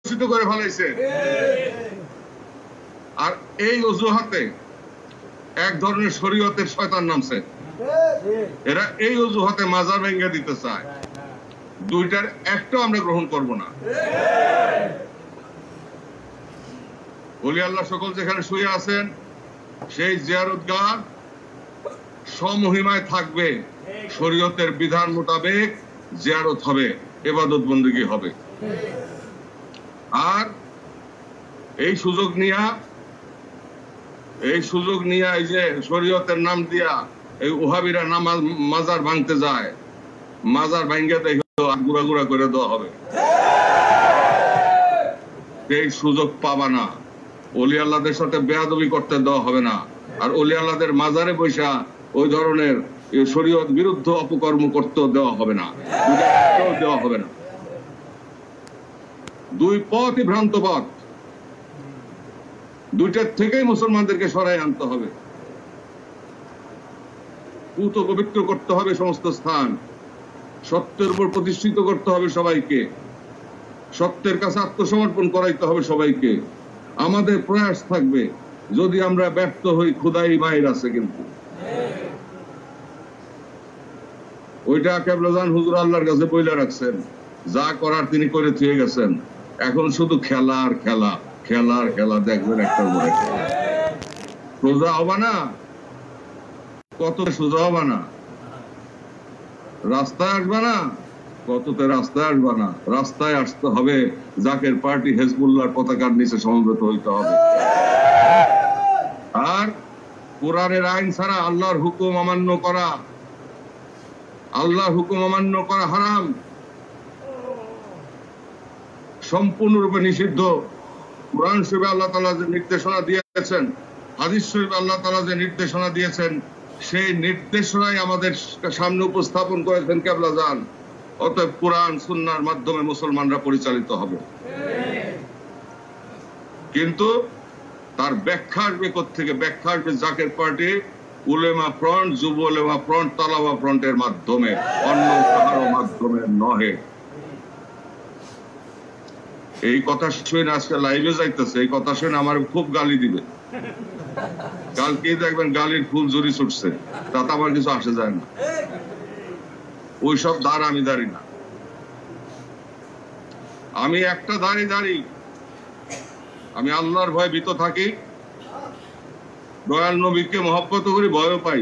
কলুষিত করে ফেলাইছে। আর এই অজুহাতে এক ধরনের শরীয়তের শয়তান নামছে, এরা এই অজুহাতে মাজার ভেঙে দিতে চায়। দুইটার একটাও আমরা গ্রহণ করব না। ওলি আল্লাহ সকল যেখানে শুয়ে আছেন সেই জিয়ারতগাহ সমহিমায় থাকবে, শরীয়তের বিধান মোতাবেক জিয়ারত হবে, ইবাদত বন্দেগী হবে। আর এই সুযোগ নিয়া এই যে শরীয়তের নাম দিয়া এই ওহাবিরা নামাজ মাজার ভাঙতে যায়, মাজার ভাঙ্গে দেখো গুড়া গুড়া করে দেওয়া হবে। এই সুযোগ পাবা না। ওলি আল্লাহদের সাথে বেয়াদবি করতে দেওয়া হবে না। আর ওলি আল্লাহদের মাজারে বৈশা ওই ধরনের শরীয়ত বিরুদ্ধ অপকর্ম করতে দেওয়া হবে না, দেওয়া হবে না। দুই পথই ভ্রান্ত পথ, দুইটার থেকেই মুসলমানদেরকে সরাই আনতে হবে। পুত পবিত্র করতে হবে সমস্ত স্থান, সত্যের উপর প্রতিষ্ঠিত করতে হবে সবাইকে, সত্যের কাছে আত্মসমর্পণ করাইতে হবে সবাইকে। আমাদের প্রয়াস থাকবে, যদি আমরা ব্যর্থ হই খোদাই মায়ের আছে, কিন্তু ওইটা কেবলাজান হুজুর আল্লাহর কাছে বইলা রাখছেন, যা করার তিনি করে থুয়ে গেছেন। এখন শুধু খেলা আর খেলা, খেলা আর খেলা, দেখবেন একটার পরে সোজা হবা না, কত সোজা হবা না, রাস্তায় আসবা না, কততে রাস্তায় আসবা না, রাস্তায় আসতে হবে জাকের পার্টি হেজবুল্লাহর পতাকার নিচে সমবেত হইতে হবে। আর কোরআনের আইন ছাড়া আল্লাহর হুকুম অমান্য করা, আল্লাহর হুকুম অমান্য করা হারাম, সম্পূর্ণরূপে নিষিদ্ধ। কোরআন শরীফে আল্লাহ তাআলা যে নির্দেশনা দিয়েছেন, হাদিস শরীফে আল্লাহ তাআলা যে নির্দেশনা দিয়েছেন, সেই নির্দেশনাই আমাদের সামনে উপস্থাপন করেছেন কেবলাজান। অতএব কোরআন সুন্নাহর মাধ্যমে মুসলমানরা পরিচালিত হবে। কিন্তু তার ব্যাখ্যা আসবে কোত্থেকে? ব্যাখ্যা আসবে জাকের পার্টি, উলেমা ফ্রন্ট, যুব উলেমা ফ্রন্ট, তালাবা ফ্রন্টের মাধ্যমে, অন্য কারো মাধ্যমে নহে। এই কথা শুনে আজকে লাইভে যাইতেছে, এই কথা শুনে আমার খুব গালি দিবে। কালকে দেখবেন গালির ফুল জুড়ি ছুটছে, তাতে আমার কিছু আসে যায় না। ওইসব দ্বার আমি দাঁড়ি না, আমি একটা দাঁড়ি, আমি আল্লাহর ভয় ভীত থাকি, দয়াল নবীকে মহব্বত করি, ভয়ও পাই,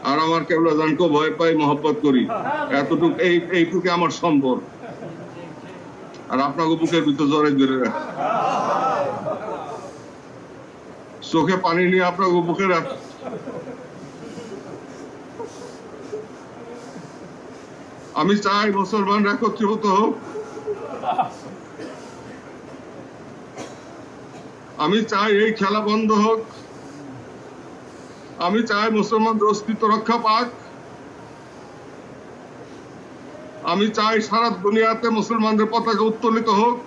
আর আমার কেবলাজানকেও ভয় পাই, মহব্বত করি। এতটুকু এইটুকু আমার সম্বল। আর আপনাকে বুকের ভিতর জড়াই ধরে রাখ, চোখে পানি নিয়ে আপনাকে বুকে রাখ। আমি চাই মুসলমানরা একত্রিত হোক, আমি চাই এই খেলা বন্ধ হোক, আমি চাই মুসলমানদের অস্তিত্ব রক্ষা পাক, আমি চাই সারা দুনিয়াতে মুসলমানদের পতাকা উত্তোলিত হোক,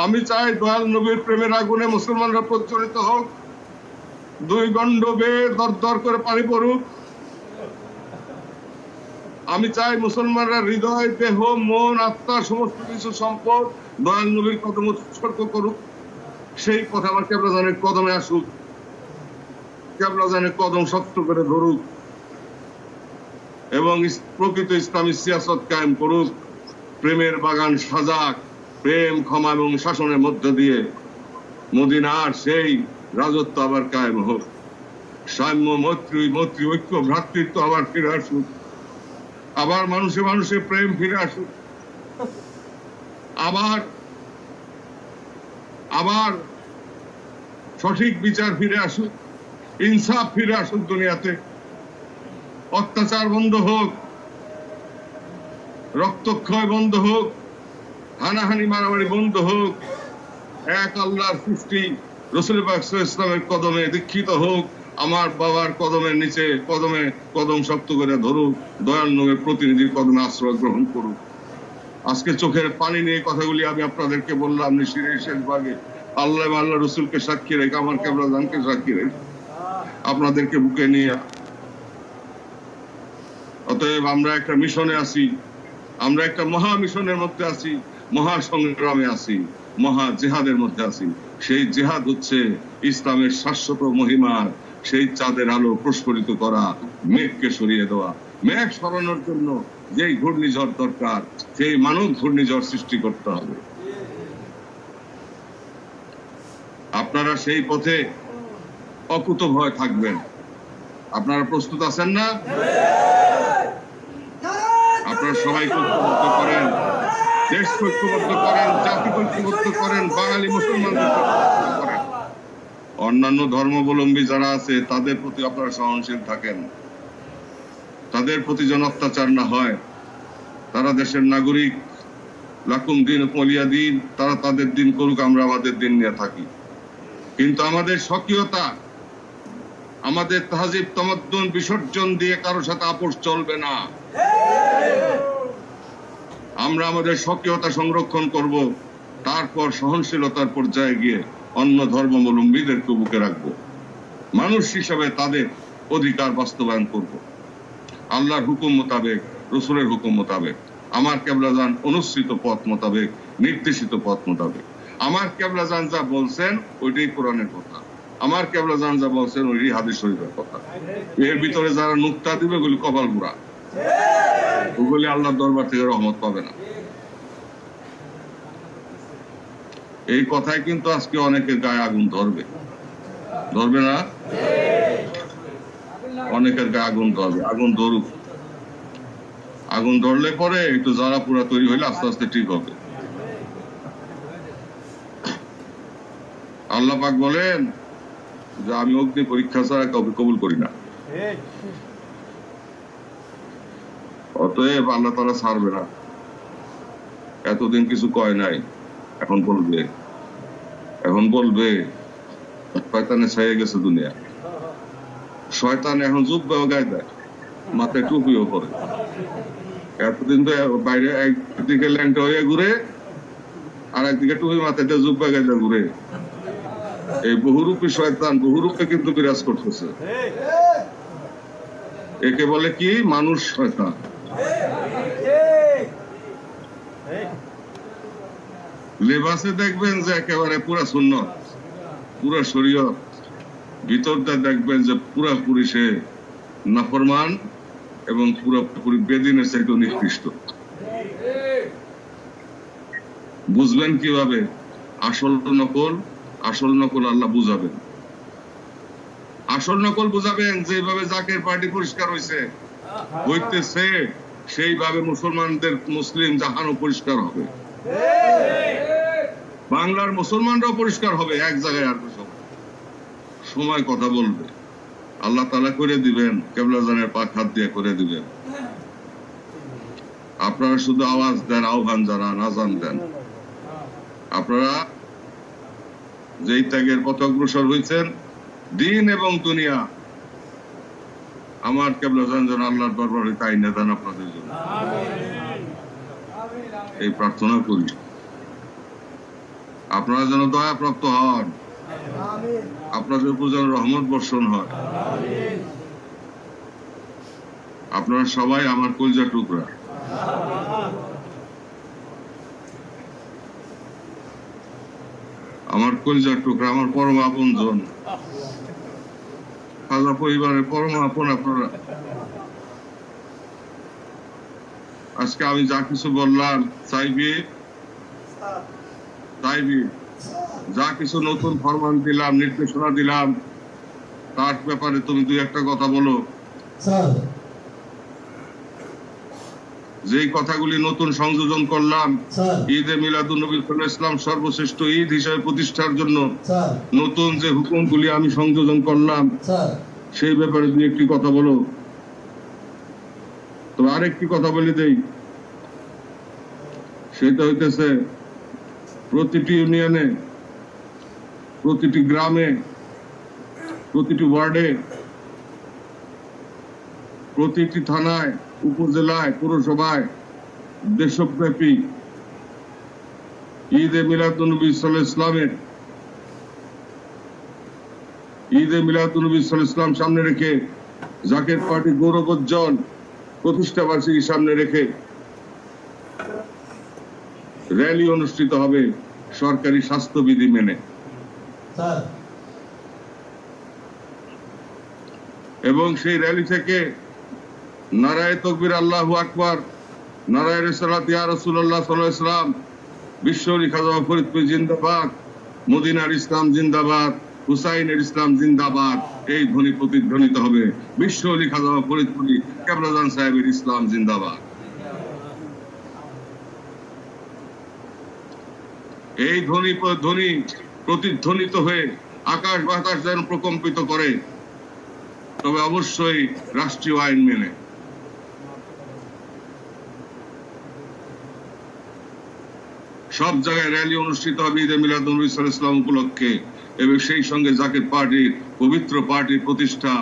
আমি চাই দয়াল নবীর প্রেমের আগুনে মুসলমানরা প্রজ্বলিত হোক, দুই গন্ড বেয়ে দরদর করে পানি পড়ুক। আমি চাই মুসলমানরা হৃদয়, দেহ, মন, আত্মা, সমস্ত কিছু সম্পদ দয়াল নবীর কদম উৎসর্গ করুক। সেই পথে আমার কেবলাজানের কদমে আসুক, কেবলাজানের কদম শক্ত করে ধরুক এবং প্রকৃত ইসলামী সিয়াসত কায়েম করুক। প্রেমের বাগান সাজাক, প্রেম, ক্ষমা এবং শাসনের মধ্য দিয়ে মদিনার সেই রাজত্ব আবার কায়েম হোক। সাম্য, মৈত্রী, ঐক্য, ভ্রাতৃত্ব আবার ফিরে আসুক, আবার মানুষে মানুষে প্রেম ফিরে আসুক, আবার সঠিক বিচার ফিরে আসুক, ইনসাফ ফিরে আসুক দুনিয়াতে, অত্যাচার বন্ধ হোক, রক্তক্ষয় বন্ধ হোক, হানাহানি মারামারি বন্ধ হোক, এক আল্লাহর সৃষ্টি রাসূল পাক সাল্লাল্লাহু আলাইহি ওয়াসাল্লামের কদমে দীক্ষিত হোক, আমার বাবার কদমের নিচে কদম শক্ত করে ধরুক, দয়াল নবীর প্রতিনিধির কদমে আশ্রয় গ্রহণ করুক। আজকে চোখের পানি নিয়ে কথাগুলি আমি আপনাদেরকে বললাম নিশিরের শেষ ভাগে। আল্লাহ রসুলকে সাক্ষী রেখে, আমার কেবলাজানকে সাক্ষী রেখে, আপনাদেরকে বুকে নিয়ে, অতএব আমরা একটা মিশনে আছি, আমরা একটা মহা মিশনের মধ্যে আছি। মহাসংগ্রামে আছি, মহা জেহাদের মধ্যে আছি। সেই জেহাদ হচ্ছে ইসলামের শাশ্বত মহিমার সেই চাঁদের আলো প্রস্ফুটিত করা, মেঘকে সরিয়ে দেওয়া। মেঘ সরানোর জন্য যেই ঘূর্ণিঝড় দরকার, সেই মানব ঘূর্ণিঝড় সৃষ্টি করতে হবে। আপনারা সেই পথে অকুতভয় থাকবেন। আপনারা প্রস্তুত আছেন না? আপনারা সবাই ঐক্যবদ্ধ করেন, দেশ ঐক্যবদ্ধ করেন, জাতি ঐক্যবদ্ধ করেন, বাঙালি মুসলমানদের ঐক্যবদ্ধ করেন। অন্যান্য ধর্মাবলম্বী যারা আছে তাদের প্রতি আপনারা সহনশীল থাকেন, তাদের প্রতি যেন অত্যাচার না হয়। তারা দেশের নাগরিক, লাকুম দিন ওয়ালিয়া দিন, তারা তাদের দিন করুক, আমরা আমাদের দিন নিয়ে থাকি। কিন্তু আমাদের স্বকীয়তা, আমাদের তাহজিব তামাদ্দুন বিসর্জন দিয়ে কারোর সাথে আপোষ চলবে না। আমরা আমাদের স্বকীয়তা সংরক্ষণ করব, তারপর সহনশীলতার পর্যায়ে গিয়ে অন্য ধর্মাবলম্বীদেরকে বুকে রাখবো। মানুষ হিসাবে তাদের অধিকার বাস্তবায়ন করব আল্লাহর হুকুম মোতাবেক, রসুলের হুকুম মোতাবেক, আমার কেবলাজান অনুসৃত পথ মোতাবেক, নির্দেশিত পথ মোতাবেক। আমার কেবলাজান যা বলছেন ওইটাই কোরআনের কথা, আমার কেবলাজান যা বলছেন ওইটাই হাদিস শরীফের কথা। এর ভিতরে যারা নুক্তা দিবে ওগুলি কপাল গুড়া, ওগুলি আল্লাহর দরবার থেকে রহমত পাবে না। এই কথায় কিন্তু আজকে অনেকের গায়ে আগুন ধরবে, ধরবে না? অনেকের গায়ে আগুন ধরবে, আগুন ধরুক। আগুন ধরলে পরে একটু জ্বালা পোড়া তৈরি হইলে আস্তে আস্তে ঠিক হবে। আল্লাহ পাক বলেন যে আমি অগ্নি পরীক্ষা ছাড়া কাউকে কবুল করি না। অতএব আল্লাহ তাআলা ছাড়বে না। এতদিন কিছু কয় নাই, এখন বলবে, এখন বলবে। শয়তানে ছাইয়ে গেছে দুনিয়া। শয়তান এখন জুব্বাও গায়ে দেয়, মাথায় টুপিও পরে। এতদিন তো বাইরে একদিকে ল্যাংটা হয়ে ঘুরে, আর একদিকে টুপি মাথায় দিয়ে জুব্বা গায়ে দেয় ঘুরে। এই বহুরূপী শয়তান বহুরূপে কিন্তু বিরাজ করতেছে। একে বলে কি? মানুষ শয়তান। লেবাসে দেখবেন যে একেবারে পুরা সুন্নত, পুরা শরীয়ত, ভিতরটা দেখবেন যে পুরাপুরি সে নাফরমান এবং পুরোপুরি বেদিনের চাইতে নিকৃষ্ট। বুঝবেন কিভাবে? আসল নকল, আসল নকল আল্লাহ বুঝাবেন। আসল নকল বুঝাবেন যেভাবে জাকের পার্টি পরিষ্কার হইতেছে সেইভাবে মুসলমানদের মুসলিম জাহানও পরিষ্কার হবে, বাংলার মুসলমানরাও পরিষ্কার হবে। এক জায়গায় আর সময় কথা বলবে, আল্লাহ তাআলা করে দিবেন, কেবলাজানের পাক হাত দিয়ে করে দিবেন। আপনারা শুধু আওয়াজ দেন, আহ্বান জানান, আযান দেন। আপনারা যেই ত্যাগের পথ অগ্রসর হয়েছেন, দিন এবং দুনিয়া আমার কেবলাজান যেন আল্লাহর দরবারে তাই না দেন আপনাদের জন্য, এই প্রার্থনা করি। আপনারা যেন দয়া প্রাপ্ত হন, আপনাদের উপর যেন রহমত বর্ষণ হয়। আপনারা সবাই আমার কলিজার টুকরা। আমার কলিজার টুকরা, আমার পরম আপনজন, খাজা পরিবারের পরম আপন আপনারা। আজকে আমি যা কিছু বললাম, চাইবি যা কিছু নতুন ফরমান দিলাম, নির্দেশনা দিলাম, তার ব্যাপারে তুমি দুই একটা কথা বলো। যেই কথাগুলি নতুন সংযোজন করলাম, ঈদে মিলাদুন্নবী সাল্লাল্লাহু আলাইহি ওয়াসাল্লাম সর্বশ্রেষ্ঠ ঈদ হিসেবে প্রতিষ্ঠার জন্য নতুন যে হুকুমগুলি আমি সংযোজন করলাম, সেই ব্যাপারে দুই একটি কথা বলো। তবে আরেকটি কথা বলে দেই, সেটা হইতেছে প্রতিটি ইউনিয়নে, প্রতিটি গ্রামে, প্রতিটি ওয়ার্ডে, প্রতিটি থানায়, উপজেলায়, পৌরসভায় দেশব্যাপী ঈদে মিলাদুন্নবী সাল্লাল্লাহু আলাইহি ওয়াসাল্লামের ঈদে মিলাদুন্নবী সাল্লাল্লাহু আলাইহি ওয়াসাল্লাম সামনে রেখে, জাকের পার্টি গৌরবোজ্জ্বল প্রতিষ্ঠা বার্ষিকী সামনে রেখে র্যালি অনুষ্ঠিত হবে সরকারি স্বাস্থ্যবিধি মেনে। এবং সেই র্যালি থেকে নারায়ে তাকবীর, আল্লাহু আকবার, নারায়ে রিসালাত ইয়া রাসূলুল্লাহ সাল্লাল্লাহু আলাইহি ওয়াসাল্লাম, বিশ্বরী খাজা ফরিদপুর জিন্দাবাদ, মদিনার ইসলাম জিন্দাবাদ, হুসাইনের ইসলাম জিন্দাবাদ, এই ধ্বনি প্রতিধ্বনিত হবে। বিশ্বরী খাজা ফরিদপুরি কেবলাজান সাহেবের ইসলাম জিন্দাবাদ। এই ধ্বনি প্রতিধ্বনিত হয়ে আকাশ বাতাস যেন প্রকম্পিত করে, তবে অবশ্যই রাষ্ট্রীয় আইন মেনে। সব জায়গায় র্যালি অনুষ্ঠিত হবে ঈদে মিলাদুন্নবী সাল্লাল্লাহু আলাইহি ওয়াসাল্লাম উপলক্ষে, এবং সেই সঙ্গে জাকির পার্টির পবিত্র পার্টির প্রতিষ্ঠা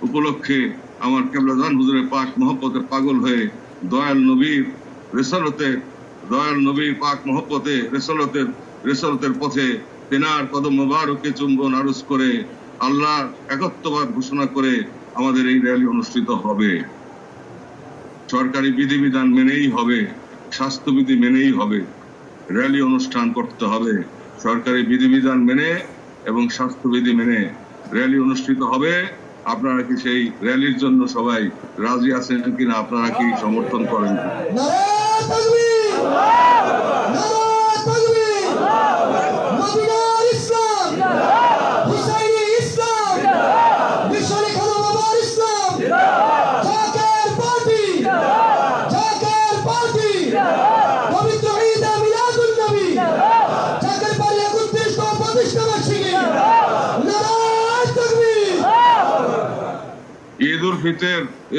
উপলক্ষে আমার কেবলাজান হুজুরের পাক মহব্বতে পাগল হয়ে দয়াল নবীর পাক মহব্বতে রেসালতের পথে তেনার কদম মোবারকে চুম্বন আরজ করে আল্লাহ একত্ববাদ ঘোষণা করে আমাদের এই র্যালি অনুষ্ঠিত হবে। সরকারি বিধিবিধান মেনেই হবে, স্বাস্থ্যবিধি মেনেই হবে, র্যালি অনুষ্ঠান করতে হবে। সরকারি বিধিবিধান মেনে এবং স্বাস্থ্যবিধি মেনে র্যালি অনুষ্ঠিত হবে। আপনারা কি সেই র্যালির জন্য সবাই রাজি আছেন কিনা? আপনারা কি সমর্থন করেন?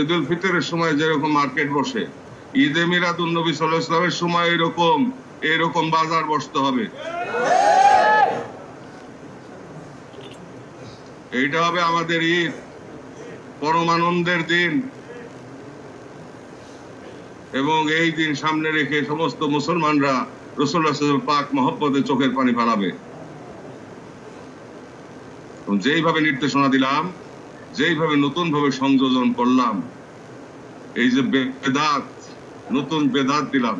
ঈদ উল ফিতরের সময় যেরকম মার্কেট বসে, ঈদে মিলাদুন্নবী সাল্লাল্লাহু আলাইহি ওয়াসাল্লামের সময় এরকম বাজার বসতে হবে। এইটা হবে আমাদের ঈদ, পরম আনন্দের দিন, এবং এই দিন সামনে রেখে সমস্ত মুসলমানরা রাসূলুল্লাহ সাল্লাল্লাহু আলাইহি ওয়াসাল্লাম পাক মহব্বতে চোখের পানি ফেলাবে। যেইভাবে নির্দেশনা দিলাম, যেইভাবে নতুন ভাবে সংযোজন করলাম, এই যে বেদাত, নতুন বেদাত দিলাম,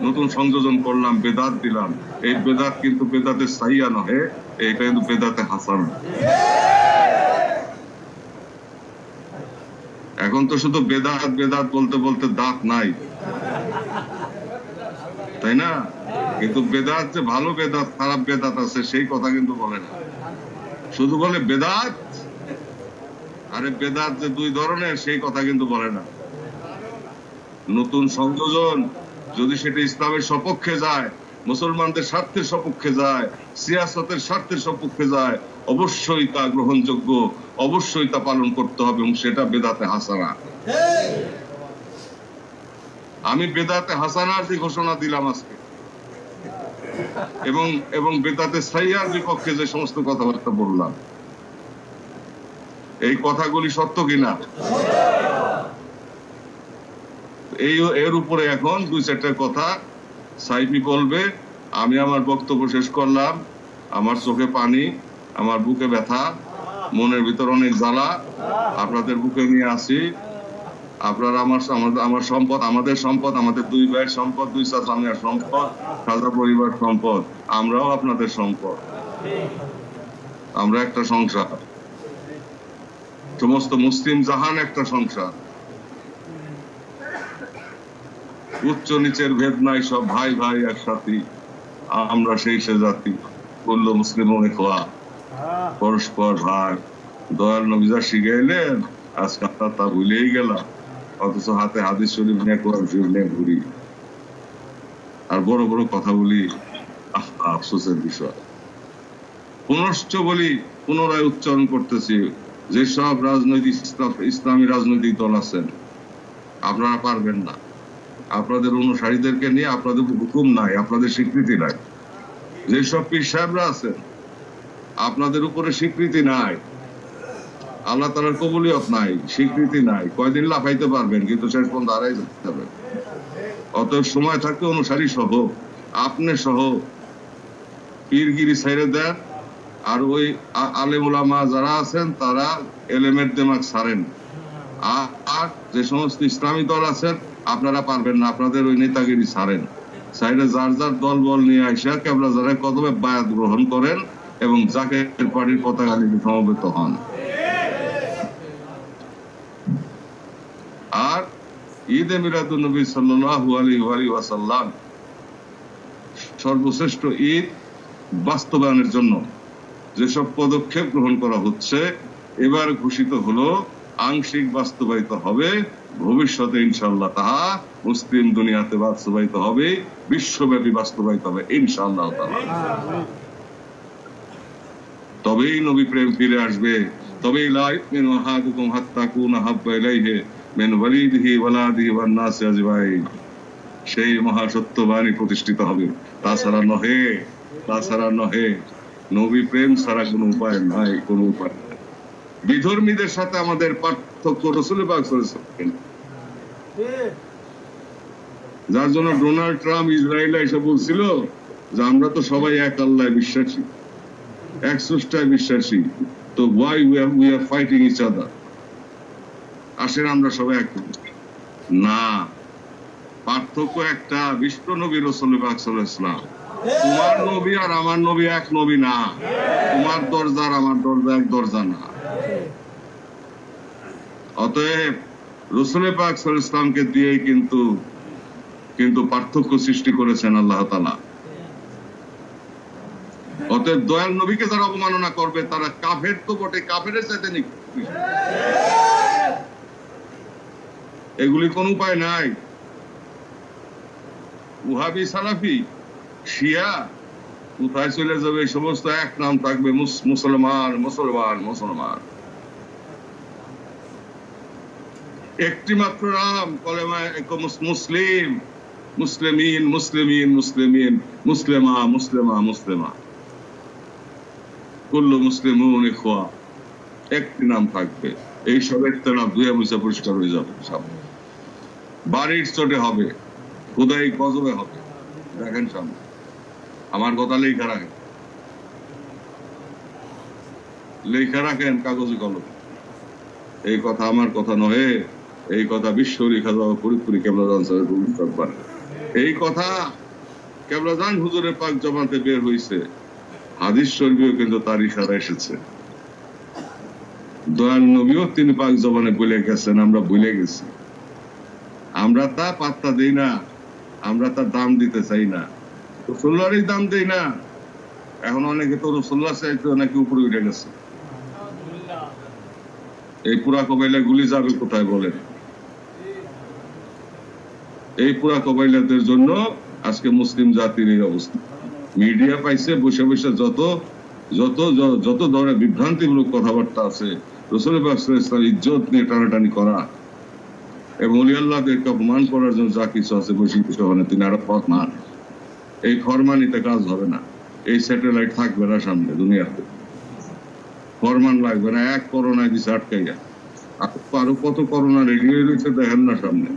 নতুন সংযোজন করলাম, বেদাত দিলাম, এই বেদাত কিন্তু বেদাতে সাহিয়া নহে, এইটা কিন্তু বেদাতে হাসান। এখন তো শুধু বেদাত বেদাত বলতে বলতে দাঁত নাই, তাই না? কিন্তু বেদাত যে ভালো বেদাত খারাপ বেদাত আছে সেই কথা কিন্তু বলে না, শুধু বলে বেদাত। আরে বেদাত যে দুই ধরনের সেই কথা কিন্তু বলে না। নতুন সংযোজন যদি সেটা ইসলামের সপক্ষে যায়, মুসলমানদের স্বার্থের সপক্ষে যায়, সিয়াসতের স্বার্থের সপক্ষে যায়, অবশ্যই তা গ্রহণযোগ্য, অবশ্যই তা পালন করতে হবে, এবং সেটা বেদাতে হাসানা। আমি বেদাতে হাসানার যে ঘোষণা দিলাম আজকে, এবং বেদাতে সাইয়ার বিপক্ষে যে সমস্ত কথাবার্তা বললাম, এই কথাগুলি সত্য কিনা? এর উপরে এখন দুই চারটা কথা সাইফি বলবে। আমি আমার বক্তব্য শেষ করলাম। আমার চোখে পানি, আমার বুকে ব্যথা, মনের ভিতর অনেক জ্বালা আপনাদের বুকে নিয়ে আসি। আপনারা আমার সম্পদ, আমাদের সম্পদ, আমাদের দুই ভাইয়ের সম্পদ, দুই চাচামিয়ার সম্পদ, খাজা পরিবার সম্পদ, আমরাও আপনাদের সম্পদ। আমরা একটা সংসার, সমস্ত মুসলিম জাহান একটা সংসার, উচ্চ নিচের ভেদ নাই, সব ভাই ভাই একসাথে, আমরা সেই সে জাতি বললো মুসলিম খোয়া, পরস্পর ভাই। দয়াল নবী যা শিখাইলেন আজকে আমরা তা ভুলেই গেলাম, অথচ হাতে হাদিস শরীফ নিয়ে কোরআন শরীফ নিয়ে ঘুরি আর বড় বড় কথা বলি। আফসোসের বিষয়। পুনশ্চ বলি, পুনরায় উচ্চারণ করতেছি, যেসব ইসলামী রাজনৈতিক দল আছেন, আপনারা পারবেন না। আপনাদের অনুসারীদেরকে নিয়ে আপনাদের হুকুম নাই, আপনাদের স্বীকৃতি নাই। যেসব পীর সাহেবরা আছেন, আপনাদের উপরে স্বীকৃতি নাই, আল্লাহ তাআলার কবুলিয়ত নাই, স্বীকৃতি নাই। কয়দিন লাফাইতে পারবেন, কিন্তু শেষ পর্যন্ত হারাই যেতে হবে। অতএব সময় থাকতে অনুসারী সহ, আপনি সহ পীরগিরি ছেড়ে দেন, আর ওই আলেম ওলামা যারা আছেন তারা এলেমের দিমাগ ছাড়েন। আর যে সমস্ত ইসলামী দল আছেন, আপনারা পারবেন না, আপনাদের ওই নেতাগিরি ছাড়েন। সাইডে যার যার দল বল নিয়ে আইসা কেবলা যারা কদমে বায়াত গ্রহণ করেন এবং জাকের পার্টির পতাকা নিয়ে সমবেত হন। আর ঈদে মিলাদুন নবী সাল্লাল্লাহু আলাইহি ওয়াসাল্লাম সর্বশ্রেষ্ঠ ঈদ বাস্তবায়নের জন্য যেসব পদক্ষেপ গ্রহণ করা হচ্ছে এবার ঘোষিত হলো আংশিক বাস্তবায়িত হবে, ভবিষ্যতে ইনশাআল্লাহ তাহা মুসলিম দুনিয়াতে বাস্তবায়িত হবে, বিশ্বব্যাপী বাস্তবায়িত হবে ইনশাআল্লাহ তাআলা। তবেই নবী প্রেম ফিরে আসবে, তবেই লা ইউমিনু আহাদুকুম হাত্তা কুনা হাব্বা ইলাইহি মিন ওয়ালিদিহি ওয়ালাদিহি ওয়ান নাসি আজমাইন। সেই মহাসত্যবাণী প্রতিষ্ঠিত হবে, তাছাড়া নহে, তাছাড়া নহে। নবী প্রেম ছাড়া কোনো উপায় নাই, কোনো উপায় নাই। বিধর্মীদের সাথে আমাদের পার্থক্য রাসূল পাক সাল্লাল্লাহু আলাইহি ওয়াসাল্লাম, যার জন্য ডোনাল্ড ট্রাম্প ইসরায়েলে এসে বলছিল যে আমরা তো সবাই এক আল্লাহ বিশ্বাসী, এক স্রষ্টায় বিশ্বাসী, তো why we are fighting each other? আসেন আমরা সবাই এক না, পার্থক্য একটা, বিশ্ব নবী রাসূল পাক সাল্লাল্লাহু আলাইহি ওয়াসাল্লাম। তোমার নবী আর আমার নবী এক নবী না, তোমার দরজা আর আমার দরজা এক দরজা না। অতএব রাসূল পাক সাল্লাল্লাহু আলাইহি ওয়াসাল্লামকে দিয়ে কিন্তু পার্থক্য সৃষ্টি করেছেন আল্লাহ তাআলা। অতএব দয়াল নবীকে যারা অবমাননা করবে তারা কাফের তো বটে, কাফেরের চাইতে নিকৃষ্ট। এগুলি কোন উপায় নাই। ওয়াহাবি, সালাফি, শিয়া কোথায় চলে যাবে? এই সমস্ত এক নাম থাকবে, মুসলমান মুসলমান মুসলমান। একটি মাত্র নাম, কলেমা মুসলিম, মুসলিমিন মুসলিমিন মুসলিমিন, মুসলিমা মুসলিমা মুসলিমা, কুল্লু মুসলিমুন ইখওয়া। একটি নাম থাকবে। এই সব একটা নাম ধুয়ে মুছে পরিষ্কার হয়ে যাবে সব। বাড়ির চোটে হবে, খুদাই গজবে হবে। দেখেন সামনে, আমার কথা লেখা রাখেন, লেখা রাখেন কাগজে কলমে। এই কথা আমার কথা নহে, এই কথা বিশ্ব লেখা যাওয়া ফরিদপুরি কেবলাজান সাহেব ভবিষ্যৎ বাণী। এই কথা কেবলাজান হুজুরের পাক জমাতে বের হয়েছে, হাদিস শরীফেও কিন্তু তার ইশারা এসেছে। দয়াল নবীও তিনি পাক জবানে বলে গেছেন, আমরা ভুলে গেছি। আমরা তা পাত্তা দেই না, আমরা তার দাম দিতে চাই না, রাসূলুল্লাহরই দাম দেই না। এখন অনেকে তো রাসূলুল্লাহ চাইতে নাকি উপরে উঠে গেছে। এই পুরা কবাইলা গুলি যাবে কোথায় বলেন? এই পুরা কবাইলাদের জন্য আজকে মুসলিম জাতির এই অবস্থা। মিডিয়া পাইছে বসে বসে যত যত যত ধরনের বিভ্রান্তিমূলক কথাবার্তা আছে, রাসূল পাক সাল্লাল্লাহু আলাইহি ওয়াসাল্লাম ইজ্জত নিয়ে টানাটানি করা এবং ওলি আল্লাহদেরকে অপমান করার জন্য যা কিছু আছে বসে বসে হনে তিনি আরো ফরমান। এই ফরমানিতে কাজ হবে না, এই স্যাটেলাইট থাকবে না সামনে দুনিয়াতে, ফরমান লাগবে না। এক করোনায় দিছে আটকাইয়া, আরো কত করোনা রেডি হয়ে রয়েছে দেখেন না সামনে।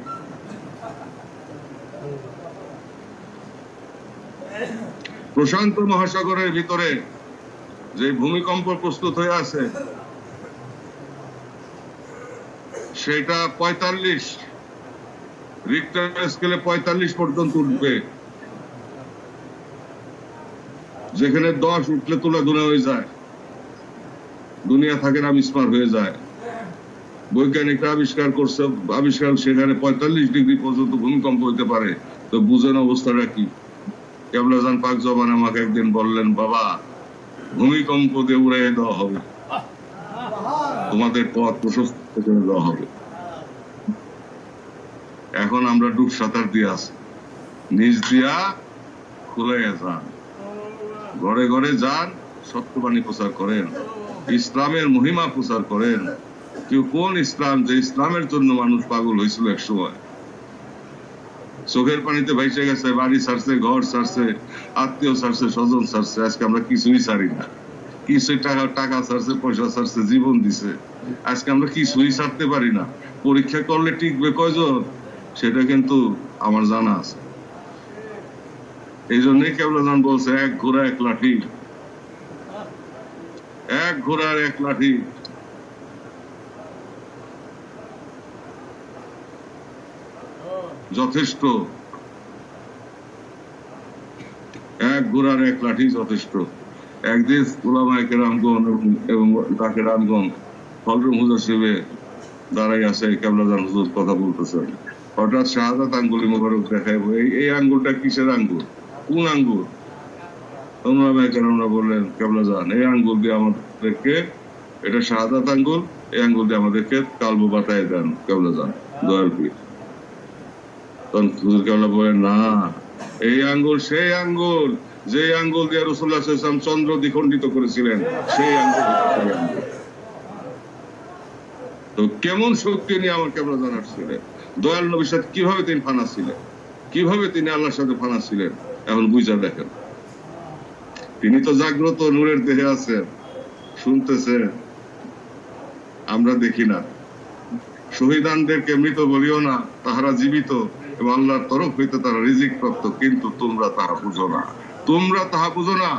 প্রশান্ত মহাসাগরের ভিতরে যে ভূমিকম্প প্রস্তুত হয়ে আছে সেটা 45 রিক্টার স্কেলে 45 পর্যন্ত উঠবে। যেখানে 10 উঠলে তোলা দুনিয়া হয়ে যায়, দুনিয়া থাকে না বিস্মার হয়ে যায়। বৈজ্ঞানিকরা আবিষ্কার করছে, সেখানে 45 ডিগ্রি পর্যন্ত ভূমিকম্প হতে পারে। তো বুঝেন অবস্থাটা কি। কেবলাজান পাক জবান আমাকে একদিন বললেন, বাবা ভূমিকম্প দিয়ে উড়াইয়ে দেওয়া হবে, তোমাদের পথ প্রশস্ত করে দেওয়া হবে। এখন আমরা ডুব সাঁতার দিয়ে আছি, নিজ দিয়া খুলাইয়া যান, ঘরে ঘরে যান, সত্যবাণী প্রচার করেন, ইসলামের মহিমা প্রচার করেন। কেউ কোন ইসলাম, যে ইসলামের জন্য মানুষ পাগল হয়েছিল এক সময়, চোখের পানিতে ভাইসে গেছে, বাড়ি ছাড়ছে, ঘর ছাড়ছে, আত্মীয় ছাড়ছে, স্বজন ছাড়ছে। আজকে আমরা কিছুই ছাড়ি না, কিছু টাকা ছাড়ছে, পয়সা ছাড়ছে, জীবন দিছে। আজকে আমরা কিছুই ছাড়তে পারি না। পরীক্ষা করলে টিকবে কয়জন সেটা কিন্তু আমার জানা আছে। এই জন্যই কেবলাজান বলছে, এক ঘোড়া এক লাঠি, এক ঘোড়ার এক লাঠি। যথেষ্ট। এক ঘোড়ার এক লাঠি যথেষ্ট। একদিন উলামায়ে কেরামগণ এবং তাকে রামগণ হযরত মুজাসসিবে দাঁড়াই আছে, কেবলাজান হুজুর কথা বলতেছেন, হঠাৎ শাহাদাত আঙ্গুলি মোবারক দেখায়, এই আঙ্গুলটা কিসের আঙ্গুল, কোন আঙ্গুল? উলামায়ে কেরামরা বললেন, কেবলাজান এই আঙ্গুল দিয়ে আমাদেরকে, এটা শাহাদাত আঙ্গুল, এই আঙ্গুল দিয়ে আমাদেরকে কালব বাতায় দেন কেবলাজান দয়াল পীর। তখন হুজুর কেবলা বলেন, না, এই আঙ্গুল সেই আঙ্গুল যে আঙ্গুল দিয়ে রাসূলুল্লাহ সাল্লাল্লাহু আলাইহি ওয়াসাল্লাম চন্দ্র দ্বিখণ্ডিত করেছিলেন, সেই আঙ্গুল। তো কেমন শক্তি নিয়ে আমার কেবলাজান আসছিলেন, দয়াল নবীর সাথে কিভাবে তিনি ফানা ছিলেন, কিভাবে তিনি আল্লাহর সাথে ফানা ছিলেন, এখন বুঝা দেখেন। তিনি তো জাগ্রত নূরের দেহে আছেন, শুনতেছেন, আমরা দেখি না। শহীদানদেরকে মৃত বলিও না, তাহারা জীবিত এবং আল্লাহর তরফ হইতে তারা রিজিক প্রাপ্ত, কিন্তু তোমরা তাহা বুঝো না, তোমরা তাহা বুঝো না।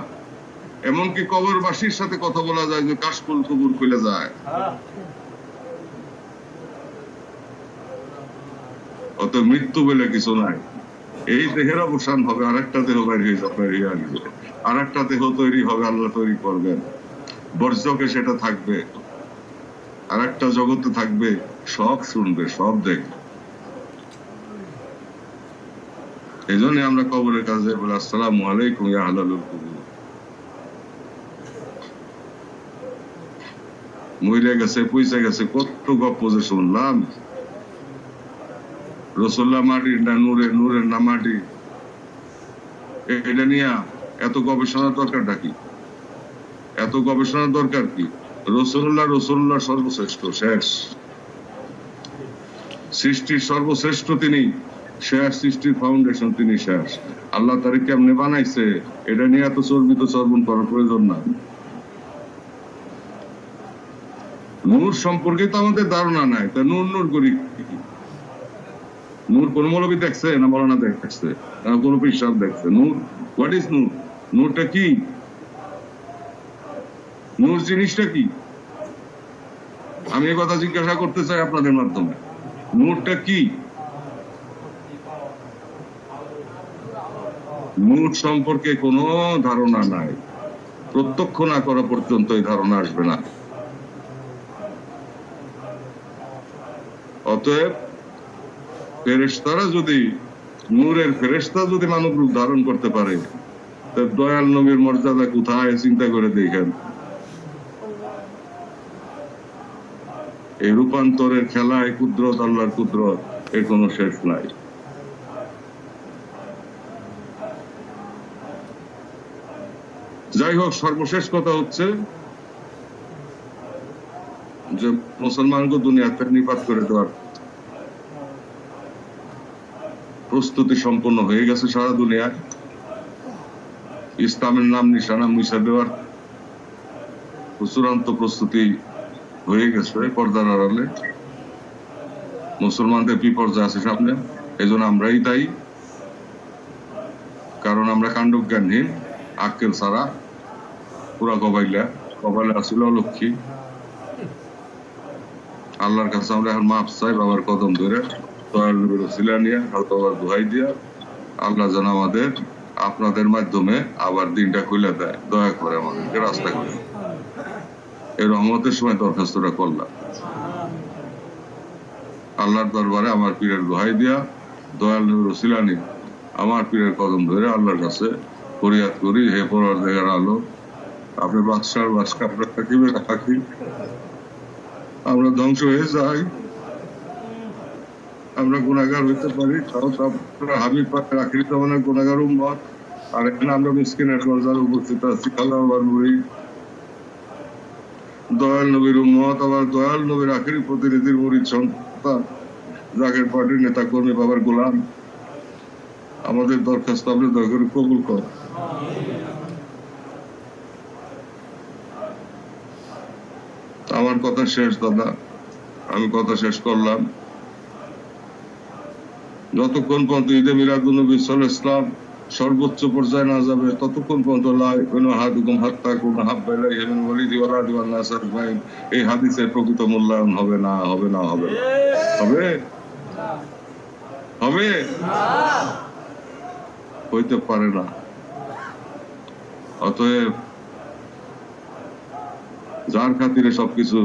এমনকি কবরবাসীর সাথে কথা বলা যায় যে কাশফুল কবর খুলে যায়। অত মৃত্যু বলে কিছু নাই। এই দেহের অবসান হবে, আরেকটা দেহ বাইরে আসবে, আরেকটা দেহ তৈরি হবে, আল্লাহ তৈরি করবেন। বর্জকে সেটা থাকবে, আরেকটা জগতে থাকবে, সব শুনবে, সব দেখবে। এই জন্য আমরা কবরের কাছে বলি, আসসালামু আলাইকুম ইয়া আহলাল কুবুর। মইরা গেছে, পয়সা গেছে, কত গপ্প যে শুনলাম। রাসূলুল্লাহ মাটির না নূরের, নূরের না মাটি, এটা নিয়ে এত গবেষণার দরকারটা কি? এত গবেষণার দরকার কি? রাসূলুল্লাহ সর্বশ্রেষ্ঠ, শেষ সৃষ্টির সর্বশ্রেষ্ঠ তিনি, শেষ সৃষ্টির ফাউন্ডেশন তিনি, শেষ। আল্লাহ তারে কেমনে বানাইছে এটা নিয়ে এত চর্বিত চর্বণ করার প্রয়োজন না। নূর সম্পর্কে তো আমাদের ধারণা নাই, তা নূর নূর করি কি? নূর কোন মৌলবী দেখছে না মৌলানা দেখছে না কোন পীর সাহেব দেখছে? নূর, হোয়াট ইজ নূর? নূরটা কি? নূর জিনিসটা কি? আমি এই কথা জিজ্ঞাসা করতে চাই আপনাদের মাধ্যমে, নূরটা কি? নূর সম্পর্কে কোনো ধারণা নাই, প্রত্যক্ষ না করা পর্যন্ত এই ধারণা আসবে না। অতএব ফেরেশতারা যদি, নূরের ফেরেশতা যদি মানব রূপ ধারণ করতে পারে, তো দয়াল নবীর মর্যাদা কোথায় চিন্তা করে দেখেন। এই রূপান্তরের খেলায় কুদরত, আল্লাহর কুদরত, এর কোনো শেষ নাই। যাই হোক, সর্বশেষ কথা হচ্ছে যে মুসলমানকে দুনিয়াতে নিপাত করে দেওয়ার প্রস্তুতি সম্পন্ন হয়ে গেছে সারা দুনিয়ায়। ইসলামের নাম নিশানা মুছে দেওয়ার চূড়ান্ত প্রস্তুতি হয়ে গেছে পর্দার আড়ালে। মুসলমানদের বিপর্যয় আছে সামনে, এই জন্য আমরাই দায়ী। কারণ আমরা কাণ্ডজ্ঞানহীন, আক্কেল ছাড়া, পুরা কবাইলে আসিল লক্ষ্মী। আল্লাহর কাছে আমরা এখন মাপ চাই, বাবার কদম ধরে, দয়াল নবীর ওসিলা নিয়ে, বাবার দোহাই দিয়া, আল্লাহ যেন আমাদের আপনাদের মাধ্যমে আবার দিনটা খুলে দেয়, দয়া করে আমাদেরকে রাস্তা করে। এই রহমতের সময় দরখাস্তটা করলাম আল্লাহর দরবারে, আমার পীরের দোহাই দিয়া, দয়াল নবীর ওসিলা নিয়ে, আমার পীরের কদম ধরে আল্লাহর কাছে ফরিয়াদ করি, হে পরওয়ারদিগার আলো, আপনি বাদশার বাদশা থাকিবে থাকি, আমরা ধ্বংস হয়ে যাই, আমরা গুনাহগার হইতে পারি, হাবিব পাকের আখিরি জামানার গুনাহগার উম্মত, আর এখানে আমরা মিসকিনের দরজায় উপস্থিত আছি। আল্লাহ নবী দয়াল নবীর উম্মত, আবার দয়াল নবীর আখিরি প্রতিনিধির মুরিদ সন্তান, জাকের পার্টির নেতা কর্মী, বাবার গোলাম, আমাদের দরখাস্ত আপনি দয়া করে কবুল কর। আমার কথা শেষ দাদা, আমি কথা শেষ করলাম। যতক্ষণ পর্যন্ত ঈদে মিলাদুন্নবী সাল্লাল্লাহু আলাইহি ওয়াসাল্লাম সর্বোচ্চ পর্যায়ে না যাবে, ততক্ষণ পর্যন্ত এই হাদিসের প্রকৃত মূল্যায়ন হবে না, হবে না, হবে না, হবে, হবে, হইতে পারে না। অতএব যার খাতিরে সবকিছু,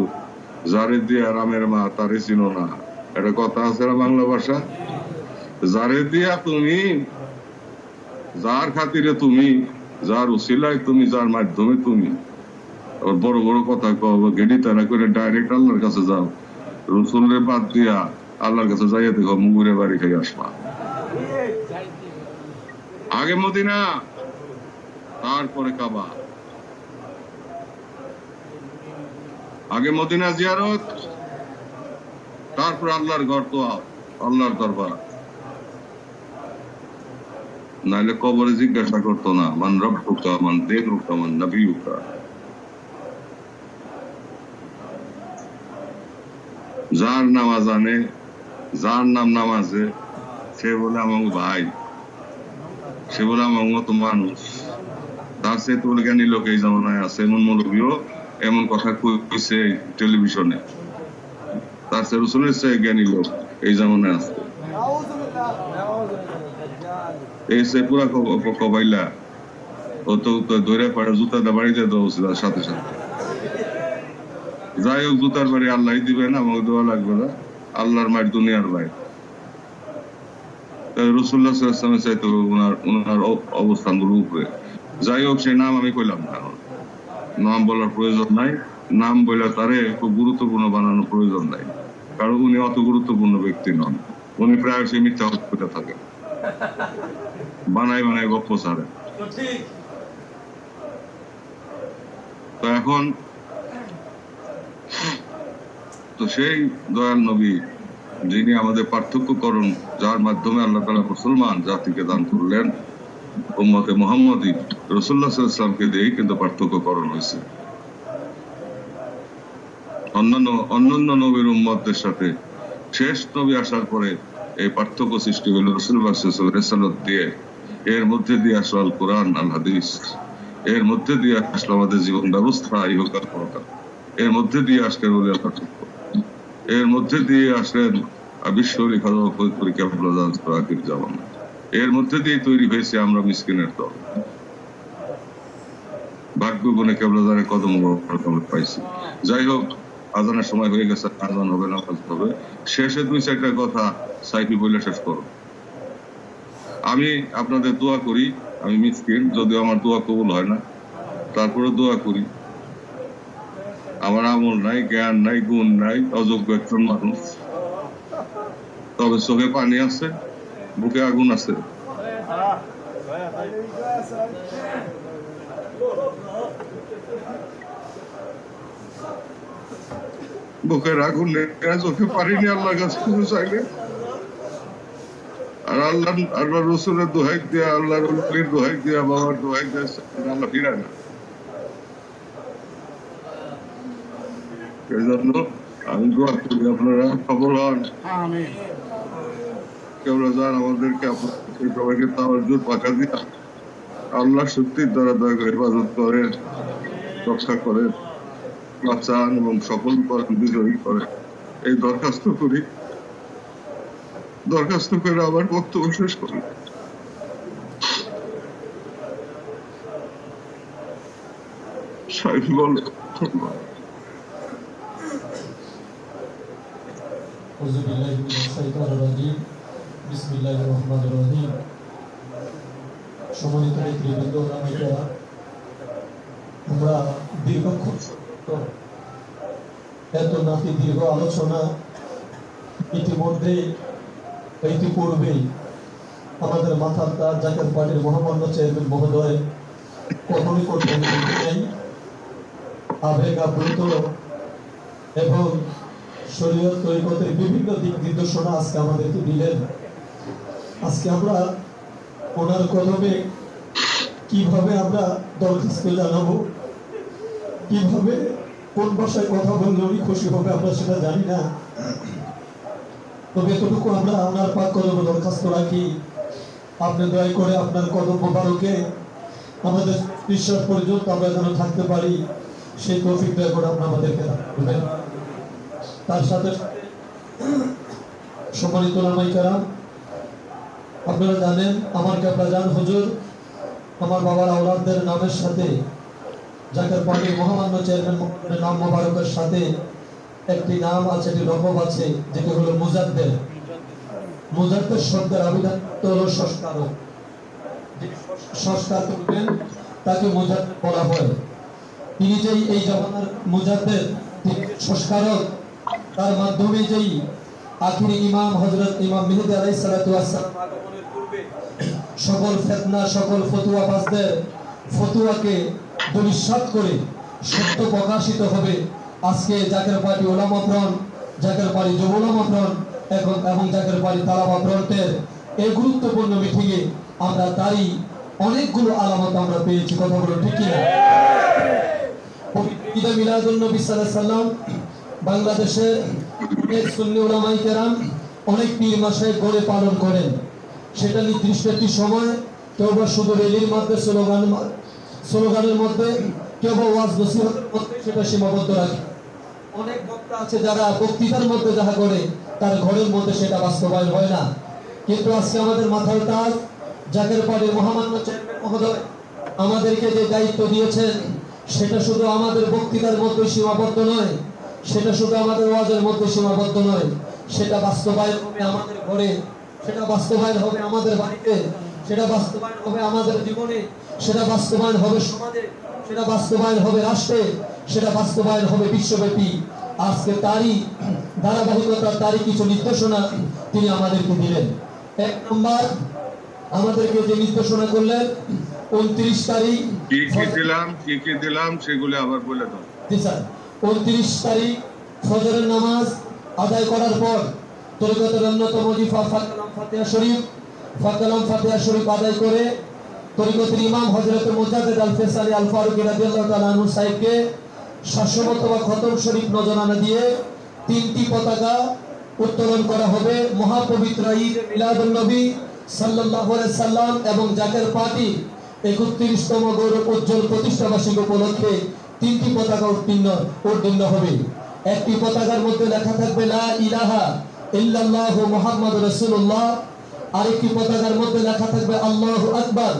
যারে দিয়া রামের মা তারে চিনো না, একটা কথা আছে না বাংলা ভাষা? যারে দিয়া তুমি, যার খাতিরে তুমি, যার উসিলায় তুমি, যার মাধ্যমে তুমি বড় বড় কথা কব, গেডি তারা করে ডাইরেক্ট আল্লাহর কাছে যাও। রসুলের বাদ দিয়া আল্লাহর কাছে যাইয়া দেখো মুগুরে বাড়ি খাই আসবা। আগে মদিনা, তারপরে কাবা। আগে মদিনা জিয়ারত, তারপর আল্লাহর ঘর, তো আল্লাহর দরবার। নাইলে কবরে জিজ্ঞাসা করতো না মান রব্বুকা মান দীনুকা মান নবিয়ুকা। যার নামাজ জানে, যার নাম নামাজে, সে বলে আমার ভাই, সে বলে আমার মতো মানুষ। তার সে তো জ্ঞানী লোক এই জামানায় আছে, এমন মৌলবীও এমন কথা কইছে টেলিভিশনে। তার সে রসুলের চেয়ে জ্ঞানী লোক এই জামানায় আছে। এই সে পুরা কবাইলা ও তো ধরে পাড়ে জুতাটা বাড়িতে দেওয়া উচিত সাথে সাথে। যাই হোক, জুতার বাড়ি আল্লাহ দিবে না, আমাকে দেওয়া লাগবে না। আল্লাহর মায়ের দুনিয়ার ভাই রসুল্লাহ সাল্লামের চাইতে ওনার অবস্থান গুলো উপরে। যাই হোক, সেই নাম আমি কইলাম না, নাম বলার প্রয়োজন নাই। নাম বলে তারে খুব গুরুত্বপূর্ণ বানানোর প্রয়োজন নাই, কারণ উনি অত গুরুত্বপূর্ণ ব্যক্তি নন। উনি প্রায় সে মিথ্যা হতে থাকেন, বানাই বানাই গপ্প ছাড়েন। তো এখন তো সেই দয়াল নবী, যিনি আমাদের পার্থক্যকরণ, যার মাধ্যমে আল্লাহ তাআলা মুসলমান জাতিকে দান করলেন, উম্মতে মুহাম্মদী রাসূলুল্লাহ সাল্লাল্লাহু আলাইহি ওয়াসাল্লামকে দিয়েই কিন্তু পার্থক্যকরণ হয়েছে। অন্যান্য নবীর উম্মতদের সাথে শেষ নবী আসার পরে এই পার্থক্য সৃষ্টি হলো রাসূলুল্লাহ সাল্লাল্লাহু আলাইহি ওয়াসাল্লাম দিয়ে। এর মধ্যে দিয়ে আসলো আল কোরআন আল হাদিস, এর মধ্যে দিয়ে আসলো আমাদের জীবন ব্যবস্থা, ইহকাল পরকাল, এর মধ্যে দিয়ে আসলেন ওলিয়া পার্থক্য, এর মধ্যে দিয়ে আসলেন বিশ্বরী খাজা পরীক্ষা জামান, এর মধ্যে দিয়ে তৈরি হয়েছে আমরা মিসকিনের দল। ভাগ্য গুণে কেবলাদারের কদম পাইছি। যাই হোক, আজানের সময় হয়ে গেছে, আজান হবে না হবে। শেষে দুই চারটা কথা সাইফি বলে শেষ করো। আমি আপনাদের দোয়া করি, আমি মিসকিন, যদিও আমার দোয়া কবুল হয় না, তারপরে দোয়া করি। আমার আমল নাই, জ্ঞান নাই, গুণ নাই, অযোগ্য একজন মানুষ। তবে চোখে পানি আছে, বুকে আগুন আছে। বুকের আগুন চোখে পানি নিয়ে আল্লাহর কাছে কিছু চাইলে, আর আল্লাহ রসুলের দোহাই দিয়া, আল্লাহ রসুলের দোহাই দিয়া, বাবার দোহাই দিয়া আল্লাহ ফিরায় না। এই জন্য আমি দোয়া করি আপনারা সফল হন। কেবল যান আমাদেরকে সবাইকে তাওয়াজ্জুদ পাকা দিয়া আল্লাহ শক্তির দ্বারা দয়া করে হেফাজত করেন, রক্ষা করেন, বাঁচান এবং সফল করেন, বিজয়ী করেন। এই দরখাস্ত করি, দরখাস্ত করে আবার বক্তব্য শেষ করি। সাইফ বল। সম্মানিত নেতৃবৃন্দ, আমরা দীর্ঘক্ষণ এত নাতি দীর্ঘ আলোচনা ইতিপূর্বেই আমাদের মাথার তার জাতীয় পার্টির মহামান্য চেয়ারম্যান মহোদয় কখনই করতে নেই। আবেগ আপ্লুত এবং শরীয়ত তরিকতের বিভিন্ন দিক নির্দেশনা আজকে আমাদেরকে দিলেন। আজকে আমরা ওনার কদমে কিভাবে আমরা দরখাস্ত জানাবো, কিভাবে কোন ভাষায় কথা বললে উনি খুশি হবে আমরা সেটা জানি না। তবে এতটুকু আমরা আপনার পাক কদমে দরখাস্ত রাখি, আপনি দয়া করে আপনার কদম মোবারকে আমাদের বিশ্বাস পর্যন্ত আমরা যেন থাকতে পারি, সেই তৌফিক দয়া করে আপনি আমাদেরকে দেবেন। তার সাথে সম্মানিত উলামায়ে কেরাম, আপনারা জানেন আমার কাবলা জান হুজুর আমার বাবার আওলাদদের নামের সাথে জাকের পার্টির মহামান্য চেয়ারম্যান মহোদয়ের নাম মোবারকের সাথে একটি নাম আছে, একটি লকব আছে, যেটি হলো মুজাদ্দের। মুজাদ্দের শব্দের আবিধান হলো সংস্কারক। যিনি সংস্কার করবেন তাকে মুজাদ্দের বলা হয়। তিনি যেই এই জামানার মুজাদ্দের, তিনি সংস্কারক, তার মাধ্যমে যেই আখিরি ইমাম হযরত ইমাম মেহেদী আলাইহিস সালাতু ওয়াস সালাম আগমনের পূর্বে সকল ফিতনা, সকল ফতোয়াবাজদের ফতোয়াকে দুলিশাত করে সত্য প্রকাশিত হবে। আজকে জাকের পার্টি ওলামা ফ্রন্ট, জাকের পার্টি যুব ওলামা ফ্রন্ট এবং জাকের পার্টি তালাবা ফ্রন্টের এই গুরুত্বপূর্ণ মিটিংয়ে আমরা তারই অনেকগুলো আলামত আমরা পেয়েছি। কথা বলো ঠিক কিনা? ঈদে মিলাদুন নবী সাল্লাল্লাহু আলাইহি সাল্লাম বাংলাদেশের এক সুন্নি উলামায়ে কেরাম অনেক পীর মাশায়েখ গড়ে পালন করেন। সেটা নির্দিষ্ট একটি সময়, কেউ বা শুধু রেলির মধ্যে, স্লোগানের মধ্যে, কেউ বা ওয়াজ নসিহতের মধ্যে সেটা সীমাবদ্ধ রাখে। অনেক বক্তা আছে যারা বক্তৃতার মধ্যে যাহা করে তার ঘরের মধ্যে সেটা বাস্তবায়ন হয় না। কিন্তু আজকে আমাদের মাথার তাজ জাকের পার্টির মহামান্য চেয়ারম্যান মহোদয় আমাদেরকে যে দায়িত্ব দিয়েছেন, সেটা শুধু আমাদের বক্তৃতার মধ্যে সীমাবদ্ধ নয়, সেটা শুধু আমাদের ওয়াজের মধ্যে সীমাবদ্ধ নয়, সেটা বাস্তবায়ন হবে আমাদের ঘরে, সেটা বাস্তবায়ন হবে আমাদের বাড়িতে, সেটা বাস্তবায়ন হবে আমাদের জীবনে, সেটা বাস্তবায়ন হবে সমাজে, সেটা বাস্তবায়ন হবে রাষ্ট্রে, সেটা বাস্তবায়ন হবে বিশ্বব্যাপী। আজকে তারই ধারাবাহিকতা, তারই কিছু নির্দেশনা তিনি আমাদেরকে দিলেন। এক নম্বর, আমাদেরকে যে নির্দেশনা করলেন 29 তারিখ কি দিলাম সেগুলো আবার বলে দাও। জি স্যার, 29 তারিখ ফজরের নামাজ আদায় করার পর তরিকতের অন্যতম ওজিফা ফাকালাম ফাতিহা শরীফ আদায় করে তরিকতের ইমাম হযরত মুজাদ্দিদ আল ফয়সালী আল ফারুকী রাদিয়াল্লাহু তাআলা আনহু সাহেবকে 700 খতম শরীফ নজরানা দিয়ে 3টি পতাকা উত্তোলন করা হবে। মহাপবিত্র ঈদ মিলাদুন নবী সাল্লাল্লাহু আলাইহি সাল্লাম এবং জাকের পার্টি 31তম গৌরব উজ্জ্বল প্রতিষ্ঠা বার্ষিকী উপলক্ষে 3টি পতাকা উত্তীর্ণ হবে। একটি পতাকার মধ্যে লেখা থাকবে লা ইলাহা ইল্লাল্লাহু মুহাম্মাদুর রাসূলুল্লাহ, আরেকটি পতাকার মধ্যে লেখা থাকবে আল্লাহু আকবার,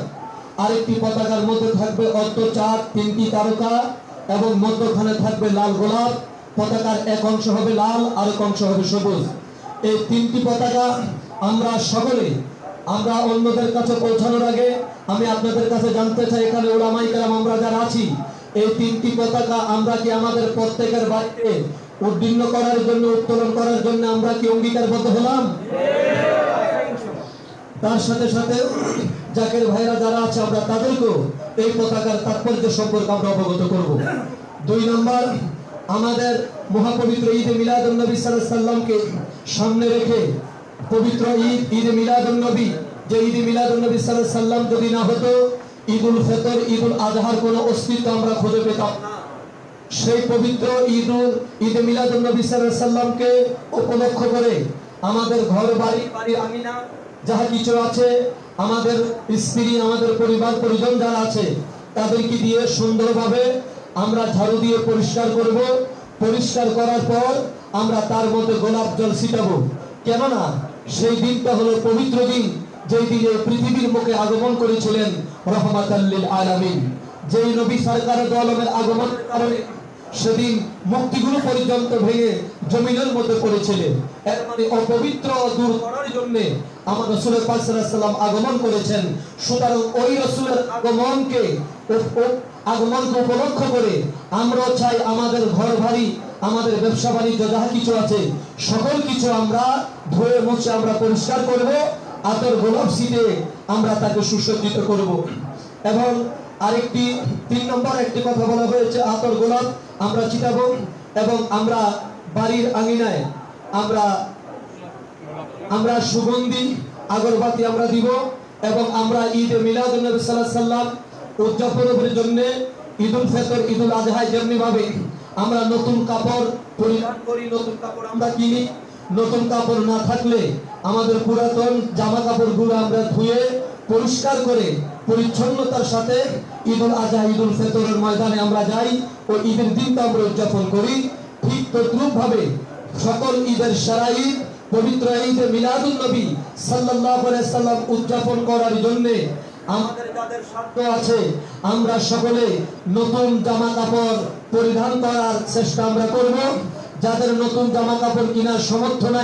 আরেকটি পতাকার মধ্যে থাকবে অর্ধচাঁদ, 3টি তারকা এবং মধ্যখানে থাকবে লাল গোলাপ। পতাকার এক অংশ হবে লাল, আরেক অংশ হবে সবুজ। এই 3টি পতাকা আমরা অন্যদের কাছে পৌঁছানোর আগে আমি আপনাদের কাছে জানতে চাই, এখানে উলামায়ে কেরাম আমরা যারা আছি, এই 3টি পতাকা আমরা কি আমাদের প্রত্যেকের বাড়িতে উত্তোলন করার জন্য আমরা কি অঙ্গীকারবদ্ধ হলাম? তার সাথে সাথে জাকের ভাইরা যারা আছে আমরা তাদেরকেও এই পতাকার তাৎপর্য সম্পর্কে আমরা অবগত করব। 2 নম্বর, আমাদের মহাপবিত্র ঈদে মিলাদুন নবী সাল্লাল্লাহু আলাইহি সাল্লামকে সামনে রেখে পবিত্র ঈদে মিলাদুন নবী, যে ঈদে মিলাদুন নবী সাল্লাল্লাহু আলাইহি সাল্লাম যদি না হতো, ঈদুল ফিতর, ঈদুল আজহার কোনো অস্তিত্ব আমরা খুঁজে পেতাম না। সেই পবিত্র ঈদে মিলাদুন নবী সাল্লাল্লাহু আলাইহি সাল্লামকে উপলক্ষ করে আমাদের ঘর বাড়ি আমিনা যাহা কিছু আছে, আমাদের স্ত্রী, আমাদের পরিবার পরিজন যারা আছে, তাদেরকে দিয়ে সুন্দরভাবে আমরা ঝাড়ু দিয়ে পরিষ্কার করব। পরিষ্কার করার পর আমরা তার মধ্যে গোলাপ জল ছিটাবো। কেননা সেই দিনটা হলো পবিত্র দিন, যেই দিনে পৃথিবীর মুখে আগমন করেছিলেন রাহমাতাল লিল আলামিন। যেই নবী সরকার দু আলমের আগমনের কারণে সেদিন মুক্তিগুলো পর্যন্ত ভেঙে জমিনের মধ্যে পড়েছিলেন। এর মানে অপবিত্র দূর করার জন্য আমার রাসূল পাক সাল্লাল্লাহু আলাইহি ওয়াসাল্লাম আগমন করেছেন। সুতরাং ওই রাসূলের আগমনকে উপলক্ষ করে আমরা চাই আমাদের ঘর বাড়ি, আমাদের ব্যবসা বাণিজ্য যাহা কিছু আছে, সকল কিছু আমরা ধুয়ে মুছে আমরা পরিষ্কার করব, আতর গোলাপ ছিটে আমরা তাকে সুসজ্জিত করব। এবং আরেকটি 3 নম্বর একটি কথা বলা হয়েছে, আতর গোলাপ আমরা ছিটাবো এবং আমরা বাড়ির আঙিনায় আমরা সুগন্ধি আগরবাতি আমরা দিব এবং আমরা ঈদে মিলাদুন নবী সাল্লাল্লাহু আলাইহি সাল্লাম উদযাপনের জন্য ঈদুল ফিতর, ঈদুল আজহা যেমনি ভাবে আমরা নতুন কাপড় পরিধান করি, নতুন কাপড় আমরা কিনি। নতুন কাপড় না থাকলে আমাদের পুরাতন জামা কাপড়গুলো আমরা ধুয়ে পরিষ্কার করে পরিচ্ছন্নতার সাথে ঈদুল আজহা, ঈদুল ফিতরের ময়দানে আমরা যাই ও ঈদের দিনটা আমরা উদযাপন করি। ঠিক তদ্রূপ ভাবে সকল ঈদের সেরা ঈদ পবিত্র ঈদে মিলাদুন নবী সাল্লাল্লাহু আলাইহি সাল্লাম উদযাপন করার জন্য আমাদের যাদের স্বার্থ আছে আমরা সকলে নতুন জামা কাপড় পরিধান করার চেষ্টা আমরা করব। যাদের নতুন জামা কাপড় কেনার সামর্থ্য নাই